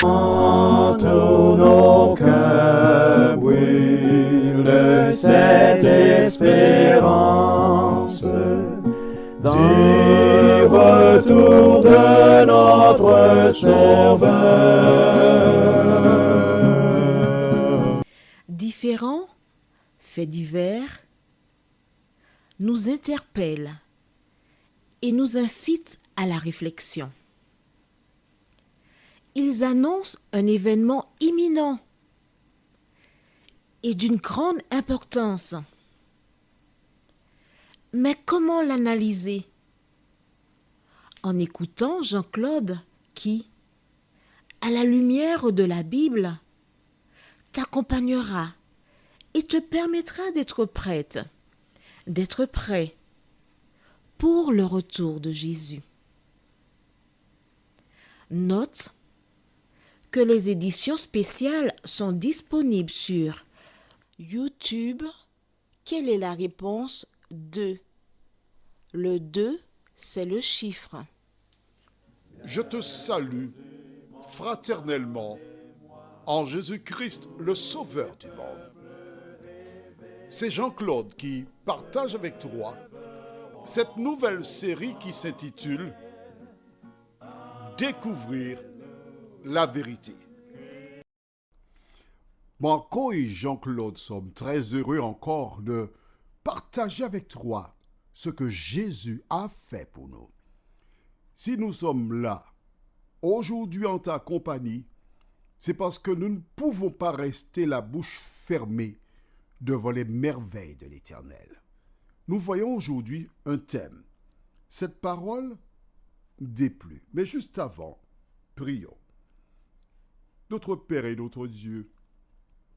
Tous nos cœurs brûlent de cette espérance du retour de notre Sauveur. Différents faits divers nous interpellent et nous incitent à la réflexion. Ils annoncent un événement imminent et d'une grande importance. Mais comment l'analyser? En écoutant Jean-Claude qui, à la lumière de la Bible, t'accompagnera et te permettra d'être prête, d'être prêt pour le retour de Jésus. Note que les éditions spéciales sont disponibles sur YouTube. Quelle est la réponse 2? Le 2, c'est le chiffre. Je te salue fraternellement en Jésus-Christ, le Sauveur du monde. C'est Jean-Claude qui partage avec toi cette nouvelle série qui s'intitule « Découvrir la vérité ». Marco et Jean-Claude sommes très heureux encore de partager avec toi ce que Jésus a fait pour nous. Si nous sommes là aujourd'hui en ta compagnie, c'est parce que nous ne pouvons pas rester la bouche fermée devant les merveilles de l'Éternel. Nous voyons aujourd'hui un thème. Cette parole déplut. Mais juste avant, prions. Notre Père et notre Dieu,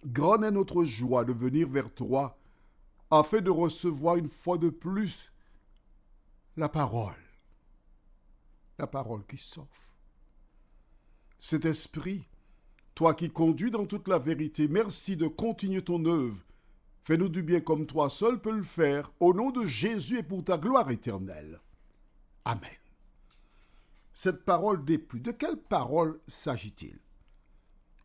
grande est notre joie de venir vers toi afin de recevoir une fois de plus la parole qui sauve. Cet esprit, toi qui conduis dans toute la vérité, merci de continuer ton œuvre. Fais-nous du bien comme toi seul peux le faire, au nom de Jésus et pour ta gloire éternelle. Amen. Cette parole déplut, de quelle parole s'agit-il?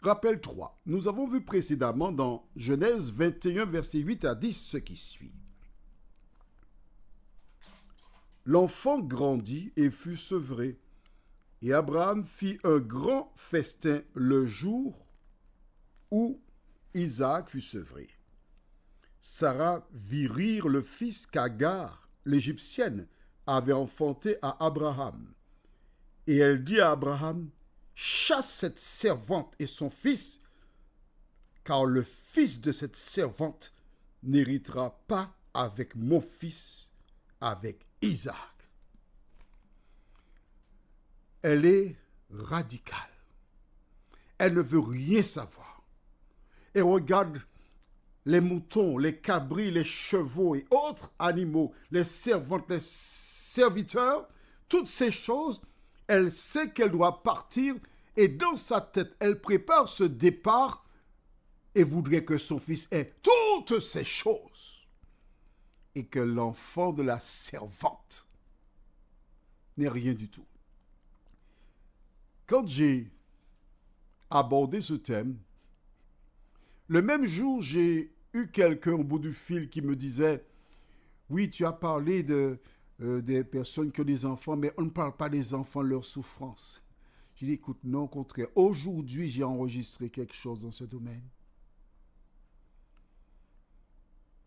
Rappelle-toi, nous avons vu précédemment dans Genèse 21, versets 8 à 10, ce qui suit. L'enfant grandit et fut sevré, et Abraham fit un grand festin le jour où Isaac fut sevré. Sarah vit rire le fils qu'Agar, l'Égyptienne, avait enfanté à Abraham. Et elle dit à Abraham, « Chasse cette servante et son fils, car le fils de cette servante n'héritera pas avec mon fils, avec Isaac. » Elle est radicale. Elle ne veut rien savoir. Et regarde les moutons, les cabris, les chevaux et autres animaux, les servantes, les serviteurs, toutes ces choses, elle sait qu'elle doit partir et dans sa tête, elle prépare ce départ et voudrait que son fils ait toutes ces choses et que l'enfant de la servante n'ait rien du tout. Quand j'ai abordé ce thème, le même jour, j'ai eu quelqu'un au bout du fil qui me disait « Oui, tu as parlé des personnes qui ont des enfants, mais on ne parle pas des enfants, leur souffrance. » J'ai dit « Écoute, non, au contraire. Aujourd'hui, j'ai enregistré quelque chose dans ce domaine. »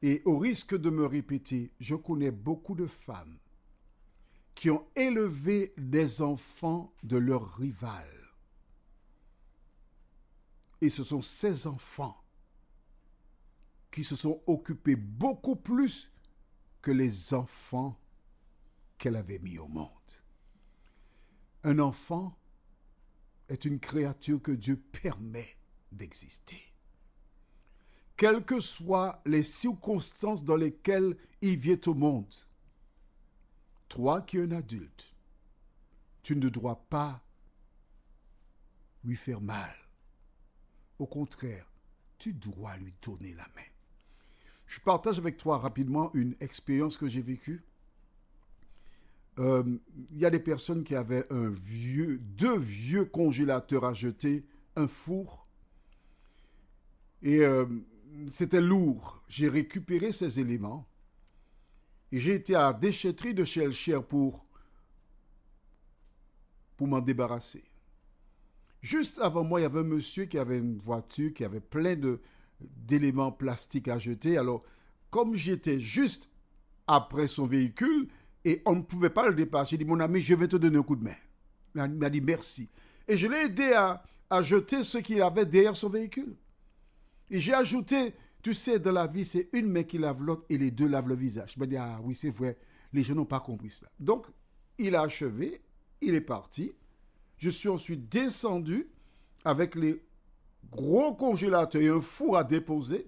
Et au risque de me répéter, je connais beaucoup de femmes qui ont élevé des enfants de leur rival. Et ce sont ces enfants qui se sont occupés beaucoup plus que les enfants qu'elle avait mis au monde. Un enfant est une créature que Dieu permet d'exister. Quelles que soient les circonstances dans lesquelles il vient au monde, toi qui es un adulte, tu ne dois pas lui faire mal. Au contraire, tu dois lui donner la main. Je partage avec toi rapidement une expérience que j'ai vécue. Il y a des personnes qui avaient deux vieux congélateurs à jeter un four. Et c'était lourd. J'ai récupéré ces éléments. Et j'ai été à la déchetterie de Shellshare pour m'en débarrasser. Juste avant moi, il y avait un monsieur qui avait une voiture qui avait plein d'éléments plastiques à jeter. Alors, comme j'étais juste après son véhicule et on ne pouvait pas le dépasser, j'ai dit, mon ami, je vais te donner un coup de main. Il m'a dit merci. Et je l'ai aidé à jeter ce qu'il avait derrière son véhicule. Et j'ai ajouté, tu sais, dans la vie, c'est une main qui lave l'autre et les deux lavent le visage. Je me dis, ah oui, c'est vrai, les gens n'ont pas compris cela. Donc, il a achevé, il est parti. Je suis ensuite descendu avec les gros congélateurs et un four à déposer.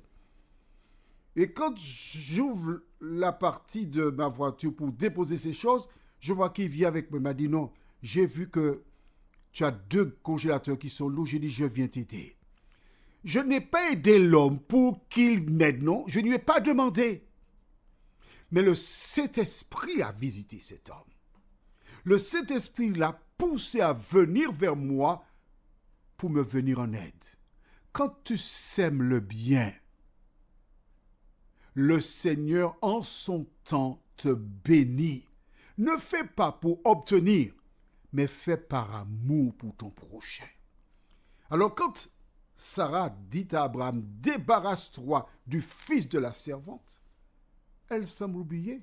Et quand j'ouvre la partie de ma voiture pour déposer ces choses, je vois qu'il vient avec moi. Il m'a dit, non, j'ai vu que tu as 2 congélateurs qui sont lourds. J'ai dit, je viens t'aider. Je n'ai pas aidé l'homme pour qu'il m'aide, non. Je ne lui ai pas demandé. Mais le Saint-Esprit a visité cet homme. Le Saint-Esprit l'a poussé à venir vers moi pour me venir en aide. Quand tu sèmes le bien, le Seigneur en son temps te bénit. Ne fais pas pour obtenir, mais fais par amour pour ton prochain. Alors quand Sarah dit à Abraham, débarrasse-toi du fils de la servante, elle semble oublier.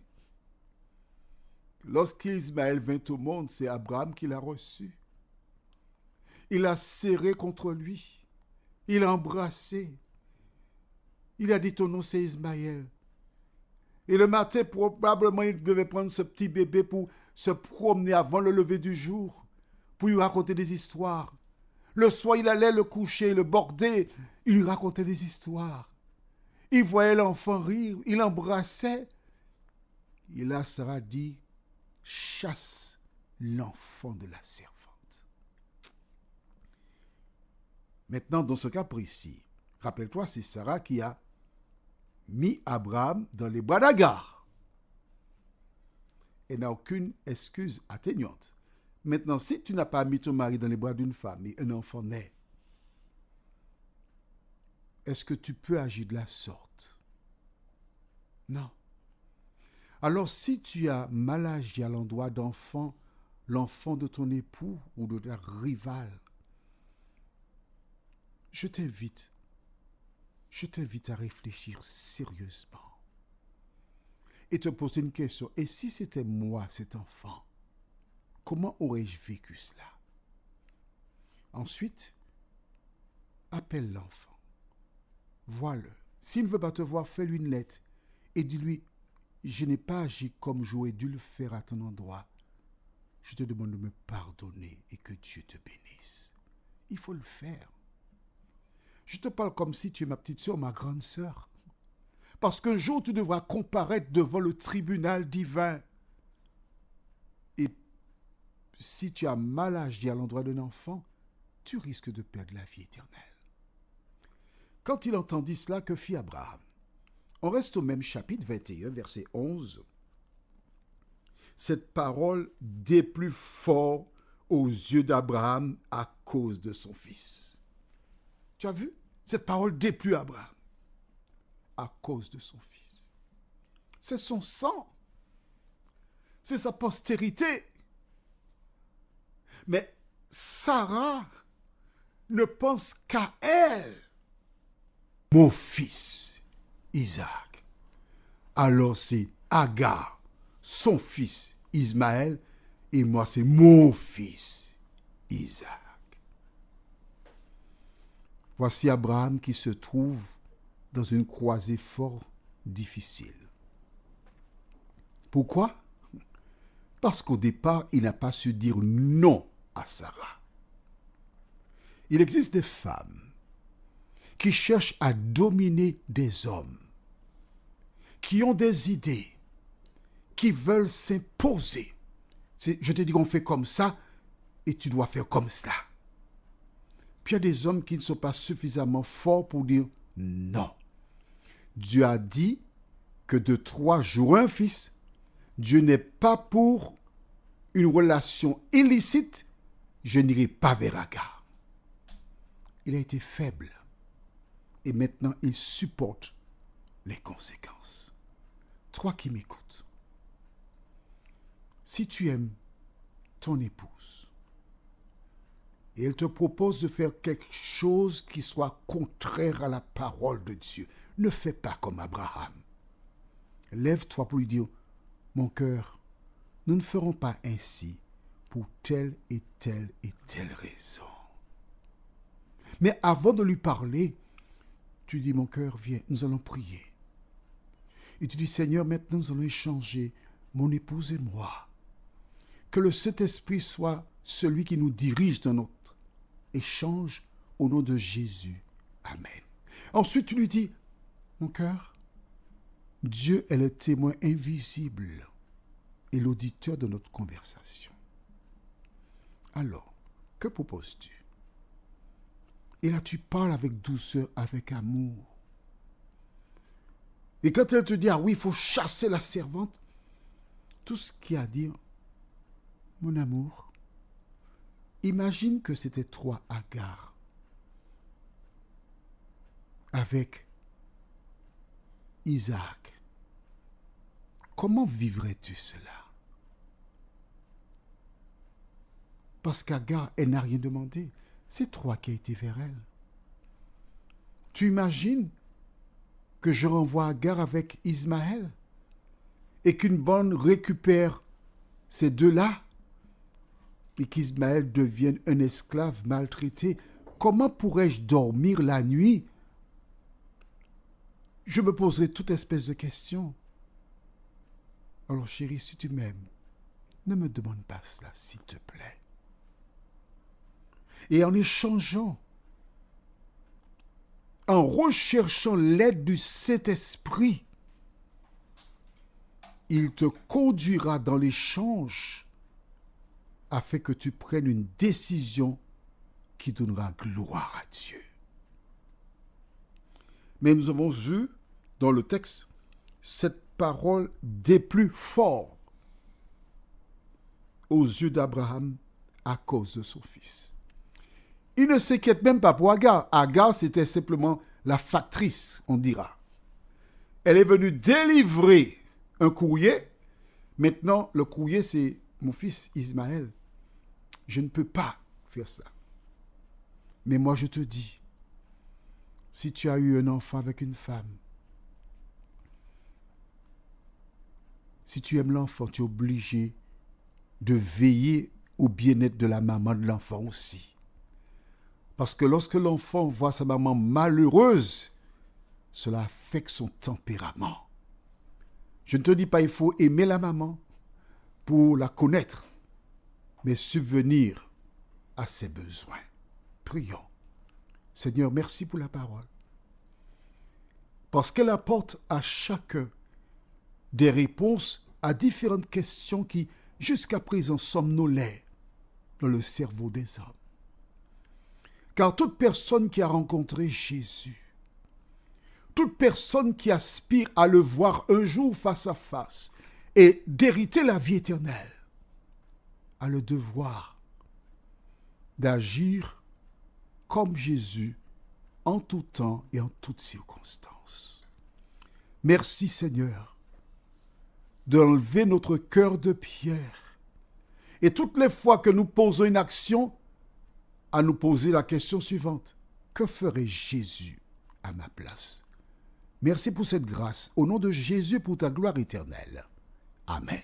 Lorsqu'Ismaël vint au monde, c'est Abraham qui l'a reçu. Il l'a serré contre lui. Il l'a embrassé. Il a dit, ton nom c'est Ismaël. Et le matin, probablement, il devait prendre ce petit bébé pour se promener avant le lever du jour, pour lui raconter des histoires. Le soir, il allait le coucher, le border. Il lui racontait des histoires. Il voyait l'enfant rire. Il l'embrassait. Et là, Sarah dit, chasse l'enfant de la servante. Maintenant, dans ce cas précis, rappelle-toi, c'est Sarah qui a mis Abraham dans les bras d'Agar. Elle n'a aucune excuse atteignante. Maintenant, si tu n'as pas mis ton mari dans les bras d'une femme et un enfant naît, est-ce que tu peux agir de la sorte? Non. Alors, si tu as mal agi à l'endroit l'enfant de ton époux ou de ta rivale, je t'invite à réfléchir sérieusement et te poser une question. Et si c'était moi, cet enfant, comment aurais-je vécu cela? Ensuite, appelle l'enfant. Vois-le. S'il ne veut pas te voir, fais-lui une lettre et dis-lui, je n'ai pas agi comme j'aurais dû le faire à ton endroit. Je te demande de me pardonner et que Dieu te bénisse. Il faut le faire. Je te parle comme si tu es ma petite sœur, ma grande sœur. Parce qu'un jour, tu devras comparaître devant le tribunal divin. Et si tu as mal agi à l'endroit d'un enfant, tu risques de perdre la vie éternelle. Quand il entendit cela, que fit Abraham? On reste au même chapitre 21, verset 11. Cette parole déplut fort aux yeux d'Abraham à cause de son fils. Tu as vu? Cette parole déplut Abraham à cause de son fils. C'est son sang. C'est sa postérité. Mais Sarah ne pense qu'à elle. Mon fils, Isaac. Alors c'est Agar, son fils, Ismaël, et moi c'est mon fils, Isaac. Voici Abraham qui se trouve dans une croisée fort difficile. Pourquoi? Parce qu'au départ, il n'a pas su dire non à Sarah. Il existe des femmes qui cherchent à dominer des hommes, qui ont des idées, qui veulent s'imposer. Je te dis qu'on fait comme ça et tu dois faire comme cela. Puis il y a des hommes qui ne sont pas suffisamment forts pour dire non. Dieu a dit que de 3 jours un fils. Dieu n'est pas pour une relation illicite. Je n'irai pas vers Agar. il a été faible. Et maintenant, il supporte les conséquences. Toi qui m'écoutes, si tu aimes ton épouse et elle te propose de faire quelque chose qui soit contraire à la parole de Dieu, ne fais pas comme Abraham. Lève-toi pour lui dire, mon cœur, nous ne ferons pas ainsi pour telle et telle et telle raison. Mais avant de lui parler, tu dis, mon cœur, viens, nous allons prier. Et tu dis, Seigneur, maintenant nous allons échanger, mon épouse et moi. Que le Saint-Esprit soit celui qui nous dirige dans notre échange au nom de Jésus. Amen. Ensuite, tu lui dis, mon cœur, Dieu est le témoin invisible et l'auditeur de notre conversation. Alors, que proposes-tu? Et là, tu parles avec douceur, avec amour. Et quand elle te dit, ah oui, il faut chasser la servante, tout ce qu'il y a à dire, mon amour, imagine que c'était toi, Agar, avec Isaac. Comment vivrais-tu cela? Parce qu'Agar, elle n'a rien demandé. C'est toi qui as été vers elle. Tu imagines que je renvoie Agar avec Ismaël et qu'une bonne récupère ces deux-là et qu'Ismaël devienne un esclave maltraité. Comment pourrais-je dormir la nuit? Je me poserai toute espèce de questions. Alors chérie, si tu m'aimes, ne me demande pas cela, s'il te plaît. Et en échangeant, en recherchant l'aide du Saint-Esprit, il te conduira dans l'échange afin que tu prennes une décision qui donnera gloire à Dieu. Mais nous avons vu dans le texte cette parole des plus forts aux yeux d'Abraham à cause de son fils. Il ne s'inquiète même pas pour Agar. Agar, c'était simplement la factrice, on dira. Elle est venue délivrer un courrier. Maintenant, le courrier, c'est mon fils Ismaël. Je ne peux pas faire ça. Mais moi, je te dis, si tu as eu un enfant avec une femme, si tu aimes l'enfant, tu es obligé de veiller au bien-être de la maman de l'enfant aussi. Parce que lorsque l'enfant voit sa maman malheureuse, cela affecte son tempérament. Je ne te dis pas il faut aimer la maman pour la connaître, mais subvenir à ses besoins. Prions. Seigneur, merci pour la parole. Parce qu'elle apporte à chacun des réponses à différentes questions qui, jusqu'à présent, somnolaient dans le cerveau des hommes. Car toute personne qui a rencontré Jésus, toute personne qui aspire à le voir un jour face à face et d'hériter la vie éternelle, a le devoir d'agir comme Jésus en tout temps et en toutes circonstances. Merci Seigneur d'enlever notre cœur de pierre et toutes les fois que nous posons une action, à nous poser la question suivante. Que ferait Jésus à ma place? Merci pour cette grâce. Au nom de Jésus, pour ta gloire éternelle. Amen.